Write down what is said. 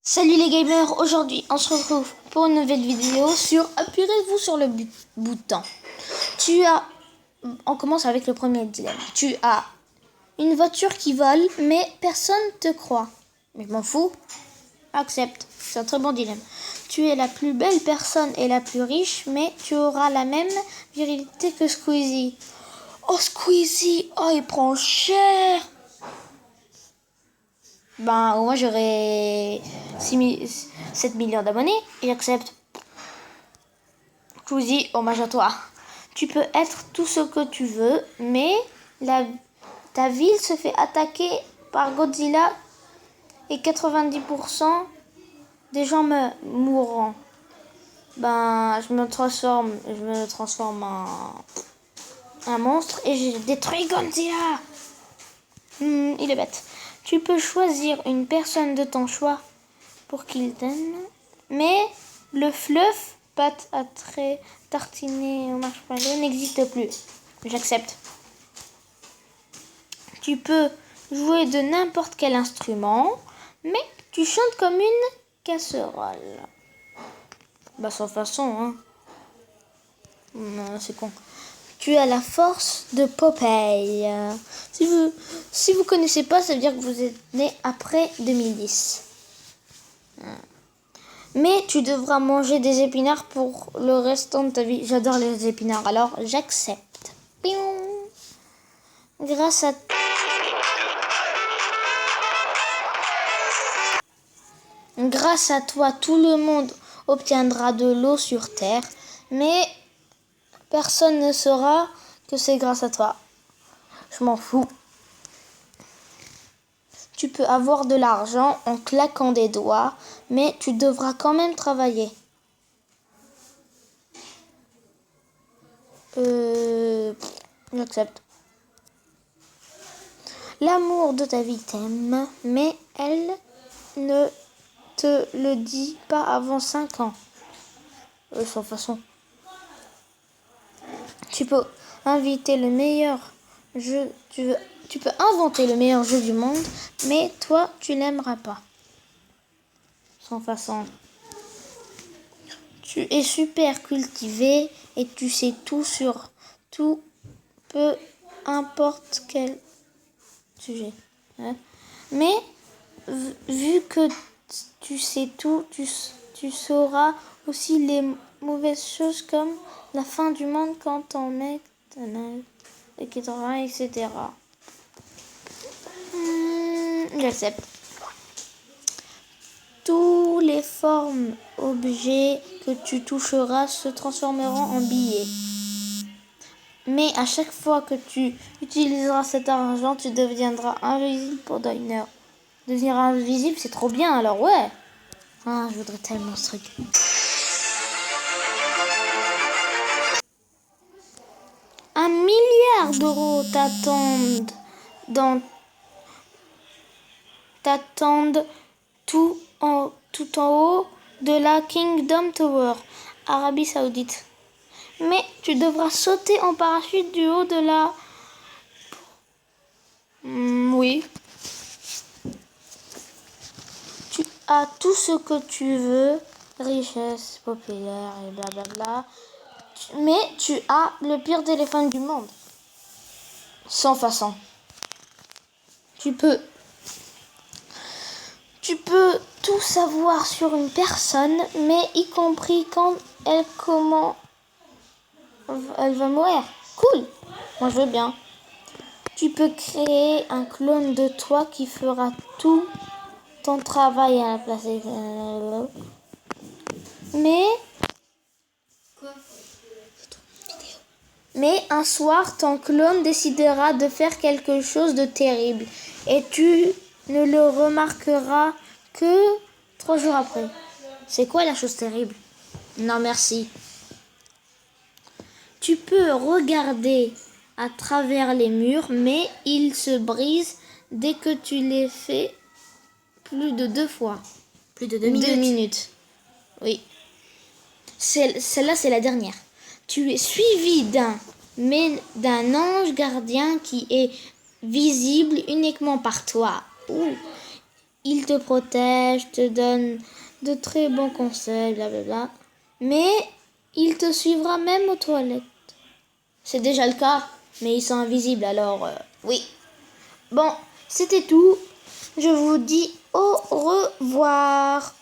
Salut les gamers, aujourd'hui on se retrouve pour une nouvelle vidéo sur appuyez-vous sur le bouton. On commence avec le premier dilemme. Tu as une voiture qui vole mais personne te croit. Mais je m'en fous, accepte, c'est un très bon dilemme. Tu es la plus belle personne et la plus riche mais tu auras la même virilité que Squeezie. Oh Squeezie, oh il prend cher. Ben, moi j'aurais 7 millions d'abonnés et j'accepte. Squeezie, hommage à toi. Tu peux être tout ce que tu veux, mais ta ville se fait attaquer par Godzilla et 90% des gens mourront. Ben, je me transforme en un monstre et je détruis Godzilla. Il est bête. Tu peux choisir une personne de ton choix pour qu'il t'aime, mais le fluff, pâte à tartiner au marshmallow n'existe plus. J'accepte. Tu peux jouer de n'importe quel instrument, mais tu chantes comme une casserole. Bah sans façon, hein. Non, c'est con. Tu as la force de Popeye. Si vous connaissez pas, ça veut dire que vous êtes né après 2010. Mais tu devras manger des épinards pour le restant de ta vie. J'adore les épinards, alors j'accepte. Grâce à toi, tout le monde obtiendra de l'eau sur Terre, mais personne ne saura que c'est grâce à toi. Je m'en fous. Tu peux avoir de l'argent en claquant des doigts, mais tu devras quand même travailler. J'accepte. L'amour de ta vie t'aime, mais elle ne te le dit pas avant 5 ans. Sans façon. Tu peux inviter le meilleur jeu. Tu peux inventer le meilleur jeu du monde, mais toi, tu l'aimeras pas. Sans façon. Tu es super cultivé et tu sais tout sur tout, peu importe quel sujet. Mais vu que tu sais tout, tu sauras aussi les mauvaises choses comme la fin du monde quand ton mec etc. J'accepte. Tous les formes objets que tu toucheras se transformeront en billets. Mais à chaque fois que tu utiliseras cet argent, tu deviendras invisible pendant 1 heure. Devenir invisible, c'est trop bien, alors ouais. Ah, je voudrais tellement ce truc. Un milliard d'euros t'attendent tout en haut de la Kingdom Tower, Arabie Saoudite. Mais tu devras sauter en parachute du haut de la... oui. Tu as tout ce que tu veux, richesse, populaire et blablabla. Mais tu as le pire téléphone du monde. Sans façon. Tu peux tout savoir sur une personne, mais y compris quand comment elle va mourir. Cool. Moi je veux bien. Tu peux créer un clone de toi qui fera tout ton travail à la place. Mais un soir, ton clone décidera de faire quelque chose de terrible et tu ne le remarqueras que 3 jours après. C'est quoi la chose terrible? Non, merci. Tu peux regarder à travers les murs, mais ils se brisent dès que tu les fais plus de 2 fois. Plus de 2 minutes. 2 minutes. Oui. Celle-là, c'est la dernière. Tu es suivi d'un ange gardien qui est visible uniquement par toi. il te protège, te donne de très bons conseils, blablabla. Mais il te suivra même aux toilettes. C'est déjà le cas, mais ils sont invisibles, alors oui. Bon, c'était tout. Je vous dis au revoir.